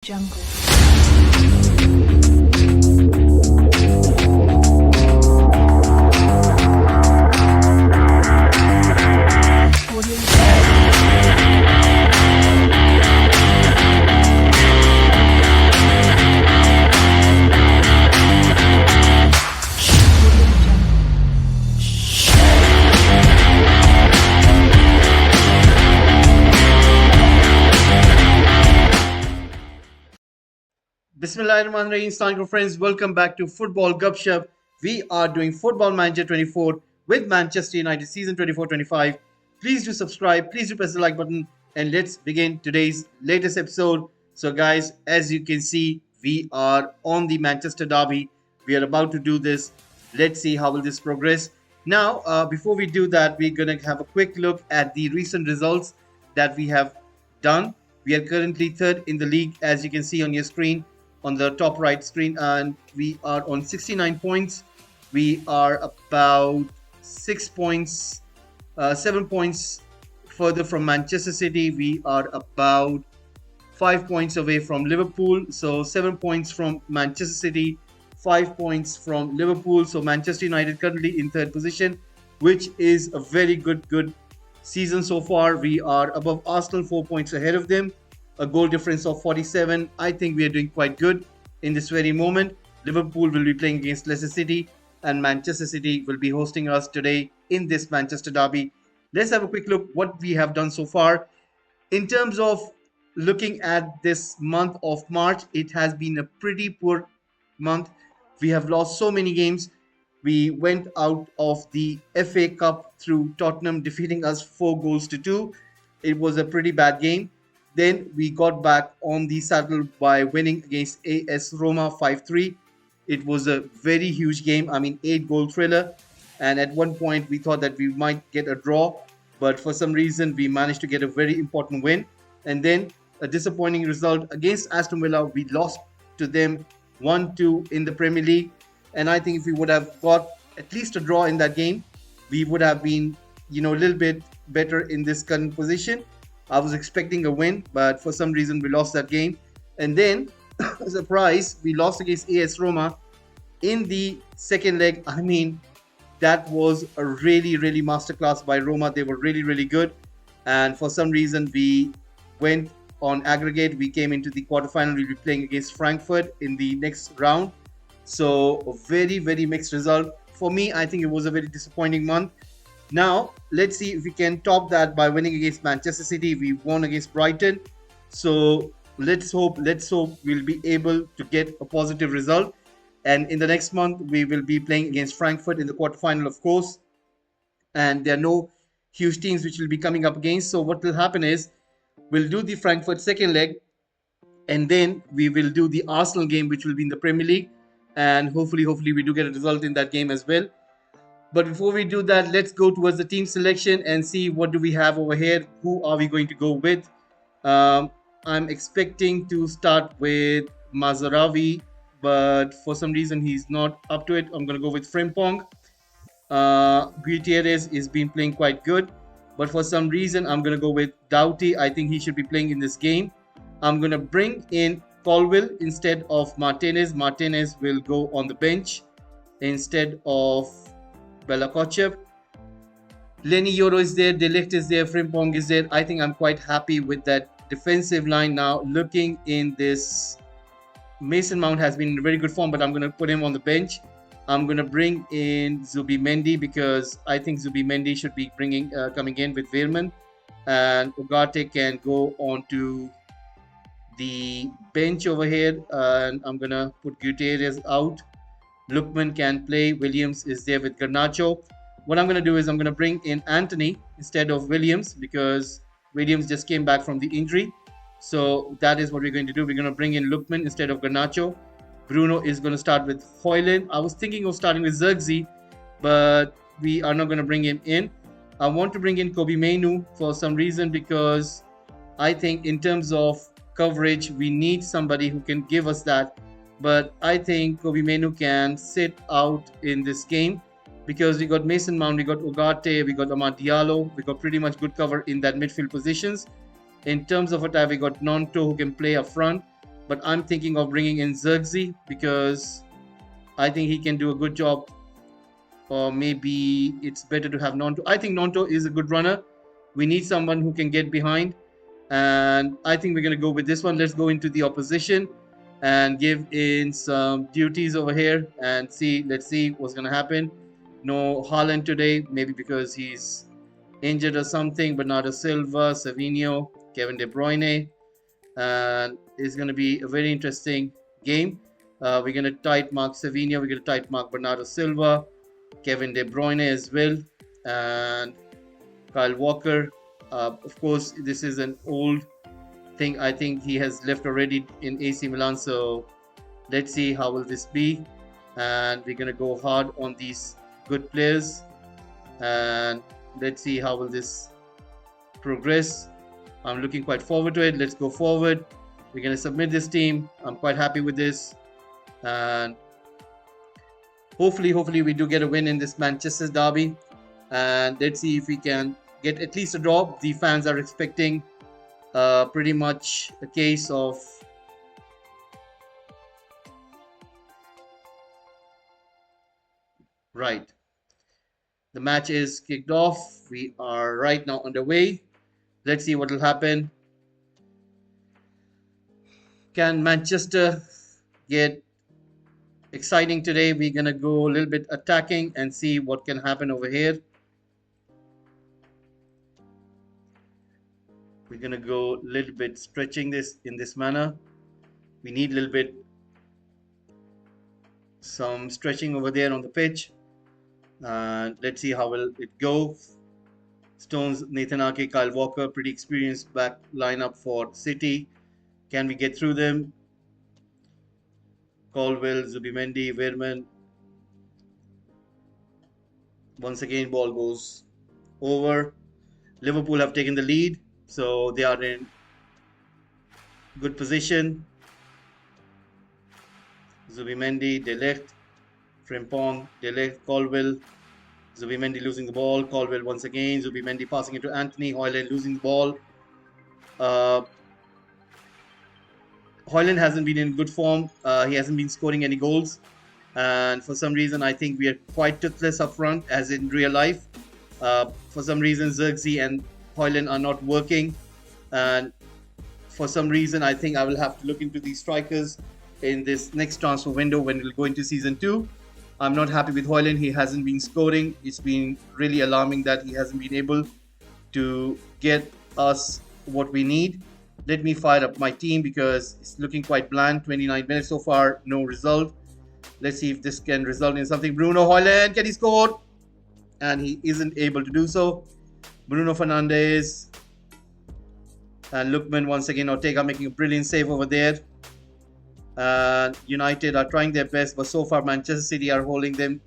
Jungle. Bismillahirrahmanirrahim. Assalamualaikum friends. Welcome back to Football Gupshup. We are doing Football Manager 24 with Manchester United season 24-25. Please do subscribe. Please do press the like button. And let's begin today's latest episode. So guys, as you can see, we are on the Manchester derby. We are about to do this. Let's see how will this progress. Now, before we do that, we're going to have a quick look at the recent results that we have done. We are currently third in the league, as you can see on your screen, on the top right screen, and we are on 69 points. We are about 6 points, 7 points further from Manchester City. We are about 5 points away from Liverpool. So 7 points from Manchester City, 5 points from Liverpool. So Manchester United currently in third position, which is a very good season so far. We are above Arsenal, 4 points ahead of them. A goal difference of 47. I think we are doing quite good in this very moment. Liverpool will be playing against Leicester City and Manchester City will be hosting us today in this Manchester derby. Let's have a quick look what we have done so far. In terms of looking at this month of March, it has been a pretty poor month. We have lost so many games. We went out of the FA Cup through Tottenham defeating us 4-2. It was a pretty bad game. Then we got back on the saddle by winning against AS Roma 5-3. It was a very huge game. 8-goal thriller. And at one point, we thought that we might get a draw. But for some reason, we managed to get a very important win. And then a disappointing result against Aston Villa. We lost to them 1-2 in the Premier League. And I think if we would have got at least a draw in that game, we would have been, a little bit better in this current position. I was expecting a win, but for some reason we lost that game. And then, surprise, we lost against AS Roma in the second leg. That was a really masterclass by Roma. They were really good. And for some reason, we went on aggregate. We came into the quarterfinal. We'll be playing against Frankfurt in the next round. So, a very mixed result. For me, I think it was a very disappointing month. Now, let's see if we can top that by winning against Manchester City. We won against Brighton. So, let's hope we'll be able to get a positive result. And in the next month, we will be playing against Frankfurt in the quarterfinal, of course. And there are no huge teams which will be coming up against. So, what will happen is, we'll do the Frankfurt second leg. And then we will do the Arsenal game, which will be in the Premier League. And hopefully we do get a result in that game as well. But before we do that, let's go towards the team selection and see what do we have over here. Who are we going to go with? I'm expecting to start with Mazarawi, but for some reason he's not up to it. I'm going to go with Frimpong. Gutierrez is been playing quite good, but for some reason I'm going to go with Doughty. I think he should be playing in this game. I'm going to bring in Colwill instead of Martinez. Martinez will go on the bench instead of Bella Kochep. Lenny Yoro is there, De Ligt is there, Frimpong is there. I think I'm quite happy with that defensive line now. Looking in this, Mason Mount has been in very good form, but I'm going to put him on the bench. I'm going to bring in Zubimendi because I think Zubimendi should be coming in with Veerman. And Ugarte can go on to the bench over here. And I'm going to put Gutierrez out. Lookman can play. Williams is there with Garnacho. What I'm going to do is I'm going to bring in Anthony instead of Williams because Williams just came back from the injury. So that is what we're going to do. We're going to bring in Lookman instead of Garnacho. Bruno is going to start with Hoyland. I was thinking of starting with Zirkzee, but we are not going to bring him in. I want to bring in Kobe Mainu for some reason because I think in terms of coverage, we need somebody who can give us that. But I think Kobe Mainu can sit out in this game because we got Mason Mount, we got Ugarte, we got Amad Diallo, we got pretty much good cover in that midfield positions. In terms of attack, we got Nonto who can play up front. but I'm thinking of bringing in Xerxes because I think he can do a good job. Or maybe it's better to have Nonto. I think Nonto is a good runner. We need someone who can get behind. And I think we're going to go with this one. Let's go into the opposition and give in some duties over here and see. Let's see what's going to happen. No Haaland today, maybe because he's injured or something. Bernardo Silva, Savinho, Kevin De Bruyne. And it's going to be a very interesting game. We're going to tight mark Savinho. We're going to tight mark Bernardo Silva, Kevin De Bruyne as well, and Kyle Walker. Of course, this is an old thing. I think he has left already in AC Milan. So let's see how will this be. And we're gonna go hard on these good players. And let's see how will this progress. I'm looking quite forward to it. Let's go forward. We're gonna submit this team. I'm quite happy with this. And hopefully we do get a win in this Manchester derby. And let's see if we can get at least a draw. The fans are expecting pretty much a case of right. The match is kicked off. We are right now underway. Let's see what will happen. Can Manchester get exciting today? We're gonna go a little bit attacking and see what can happen over here. We're gonna go a little bit stretching this in this manner. We need a little bit some stretching over there on the pitch. And let's see how will it go. Stones, Nathan Ake, Kyle Walker, pretty experienced back lineup for City. Can we get through them? Colwell, Zubimendi, Wehrman. Once again, ball goes over. Liverpool have taken the lead, so they are in good position. Zubimendi, De Ligt, Frimpong, De Ligt, Colwell. Zubimendi losing the ball. Colwell once again. Zubimendi passing it to Anthony. Højlund losing the ball. Højlund hasn't been in good form. He hasn't been scoring any goals. And for some reason, I think we are quite toothless up front, as in real life. For some reason, Xerxes and Højlund are not working. And for some reason, I think I will have to look into these strikers in this next transfer window when we'll go into season 2. I'm not happy with Højlund. He hasn't been scoring. It's been really alarming that he hasn't been able to get us what we need. Let me fire up my team because it's looking quite bland. 29 minutes so far, no result. Let's see if this can result in something. Bruno Højlund, can he score? And he isn't able to do so. Bruno Fernandes and Lookman once again. Ortega making a brilliant save over there. United are trying their best, but so far Manchester City are holding them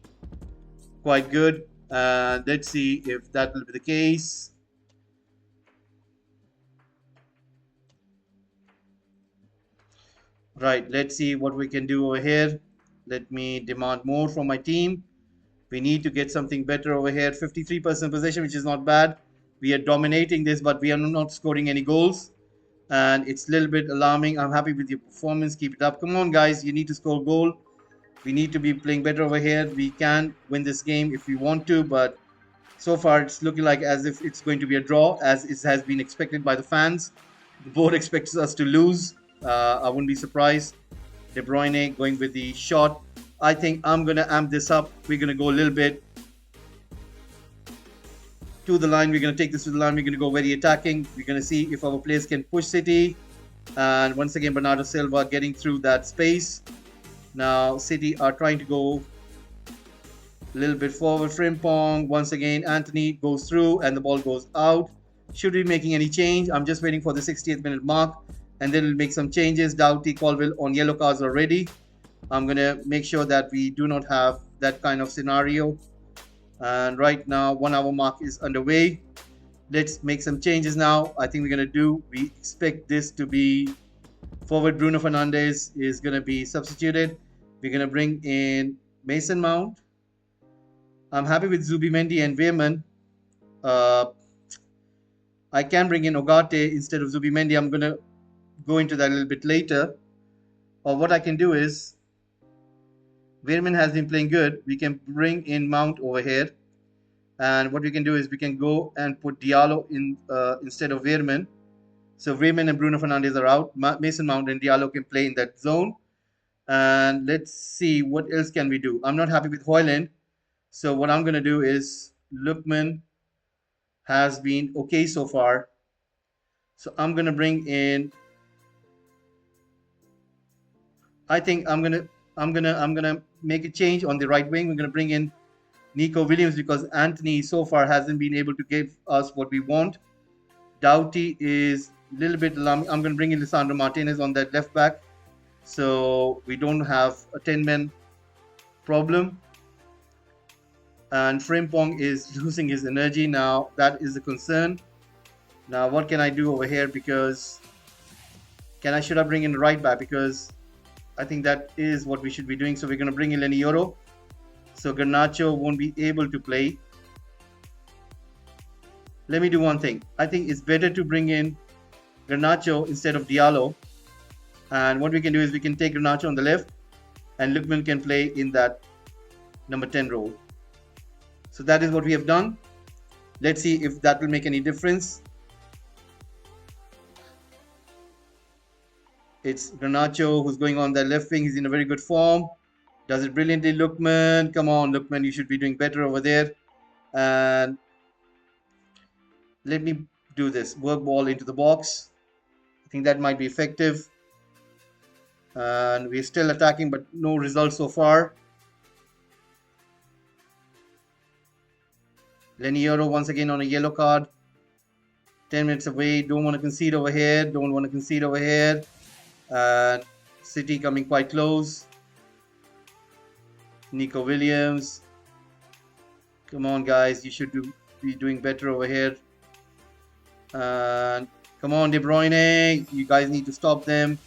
quite good. Let's see if that will be the case. Right, let's see what we can do over here. Let me demand more from my team. We need to get something better over here. 53% possession, which is not bad. We are dominating this, but we are not scoring any goals. And it's a little bit alarming. I'm happy with your performance. Keep it up. Come on, guys. You need to score a goal. We need to be playing better over here. We can win this game if we want to, but so far it's looking like as if it's going to be a draw, as it has been expected by the fans. The board expects us to lose. I wouldn't be surprised. De Bruyne going with the shot. I think I'm going to amp this up. We're going to go a little bit to the line. We're going to take this to the line. We're going to go very attacking. We're going to see if our players can push City. And once again, Bernardo Silva getting through that space. Now, City are trying to go a little bit forward. Frimpong, once again, Anthony goes through and the ball goes out. Should we be making any change? I'm just waiting for the 60th minute mark. And then we'll make some changes. Doughty, Colville on yellow cards already. I'm going to make sure that we do not have that kind of scenario. And right now, 1 hour mark is underway. Let's make some changes now. I think we're going to we expect this to be forward. Bruno Fernandes is going to be substituted. We're going to bring in Mason Mount. I'm happy with Zubimendi and Wehrman. I can bring in Ogate instead of Zubimendi. I'm going to go into that a little bit later. Or what I can do is, Weirman has been playing good. We can bring in Mount over here. And what we can do is we can go and put Diallo in instead of Weirman. So Weirman and Bruno Fernandes are out. Mason Mount and Diallo can play in that zone. And let's see what else can we do. I'm not happy with Hoyland. So what I'm going to do is Lookman has been okay so far. So I'm going to bring in, I think I'm going to make a change on the right wing. We're going to bring in Nico Williams because Anthony so far hasn't been able to give us what we want. Doughty is a little bit alarming. I'm going to bring in Lisandro Martinez on that left back. So we don't have a 10-man problem. And Frimpong is losing his energy now. That is a concern. Now what can I do over here? Because should I bring in the right back? Because I think that is what we should be doing. So we're going to bring in Leny Yoro. So Garnacho won't be able to play. Let me do one thing. I think it's better to bring in Garnacho instead of Diallo. And what we can do is we can take Garnacho on the left and Lookman can play in that number 10 role. So that is what we have done. Let's see if that will make any difference. It's Garnacho who's going on the left wing. He's in a very good form. Does it brilliantly, Lookman. Come on, Lookman. You should be doing better over there. And let me do this. Work ball into the box. I think that might be effective. And we're still attacking, but no results so far. Leny Yoro once again on a yellow card. 10 minutes away. Don't want to concede over here. Don't want to concede over here. And City coming quite close. Nico Williams. Come on, guys. You should be doing better over here. And come on, De Bruyne. You guys need to stop them.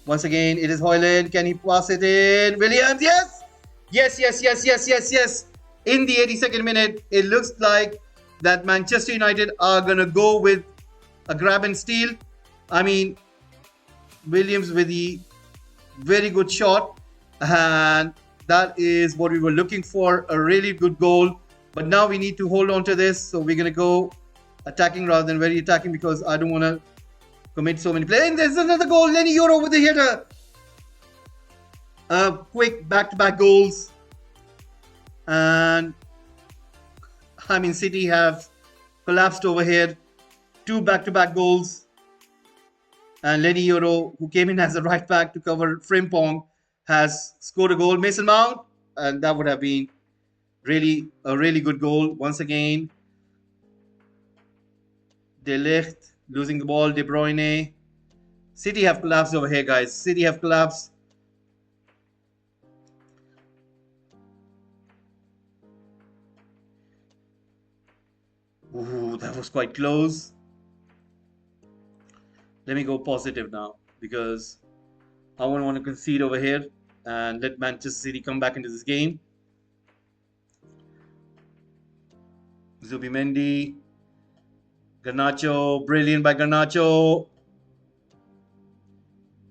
Once again, it is Hoyland. Can he pass it in? Williams, yes! Yes. In the 82nd minute, it looks like that Manchester United are going to go with a grab and steal. I mean, Williams with the very good shot. And that is what we were looking for. A really good goal. But now we need to hold on to this. So we're going to go attacking rather than very attacking because I don't want to commit so many plays. And there's another goal. Leny Yoro with the header. Quick back-to-back goals. And I mean, City have collapsed over here. 2 back-to-back goals. And Leny Yoro, who came in as a right back to cover Frimpong, has scored a goal. Mason Mount, and that would have been a really good goal. Once again, De Ligt losing the ball. De Bruyne. City have collapsed over here, guys. City have collapsed. Ooh, that was quite close. Let me go positive now because I won't want to concede over here and let Manchester City come back into this game. Zubimendi. Garnacho. Brilliant by Garnacho.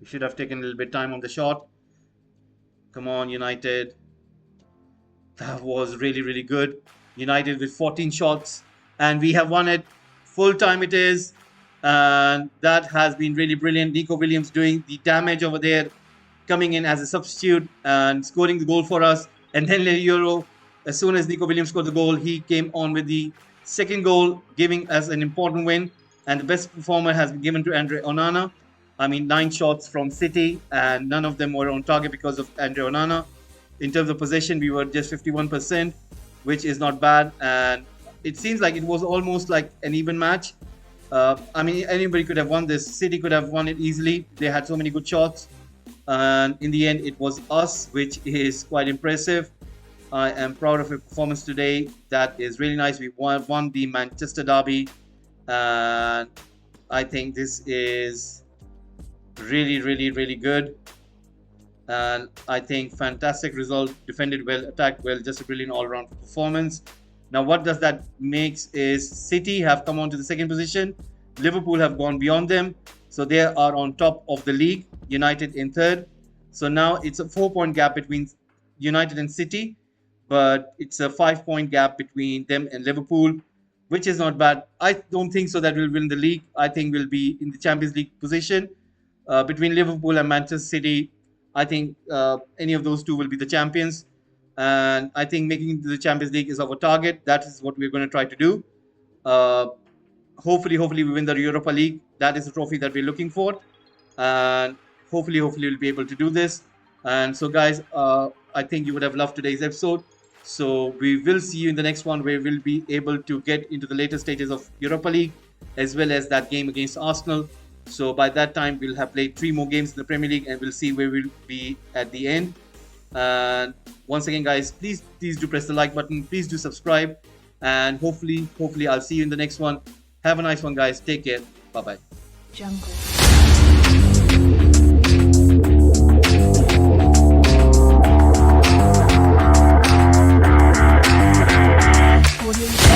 We should have taken a little bit of time on the shot. Come on, United. That was really good. United with 14 shots. And we have won it. Full time it is. And that has been really brilliant. Nico Williams doing the damage over there. Coming in as a substitute and scoring the goal for us. And then Leny Yoro, as soon as Nico Williams scored the goal, he came on with the second goal, giving us an important win. And the best performer has been given to Andre Onana. I mean, 9 shots from City. And none of them were on target because of Andre Onana. In terms of possession, we were just 51%, which is not bad. And it seems like it was almost like an even match. I mean, anybody could have won this. City could have won it easily. They had so many good shots. And in the end, it was us, which is quite impressive. I am proud of your performance today. That is really nice. We won the Manchester Derby. And I think this is really good. And I think fantastic result. Defended well, attacked well. Just a brilliant all-round performance. Now, what does that makes is City have come on to the second position. Liverpool have gone beyond them. So they are on top of the league. United in third. So now it's a 4 point gap between United and City, but it's a 5 point gap between them and Liverpool, which is not bad. I don't think so that we'll win the league. I think we'll be in the Champions League position. Between Liverpool and Manchester City, I think any of those two will be the champions. And I think making the Champions League is our target. That is what we're going to try to do. Uh, hopefully we win the Europa League. That is the trophy that we're looking for, and hopefully we'll be able to do this. And so, guys, I think you would have loved today's episode. So we will see you in the next one, where we'll be able to get into the later stages of Europa League, as well as that game against Arsenal. So by that time, we'll have played 3 more games in the Premier League, and we'll see where we'll be at the end. And once again, guys, please do press the like button. Please do subscribe, and hopefully I'll see you in the next one. Have a nice one, guys. Take care. Bye bye. Jungle. Audio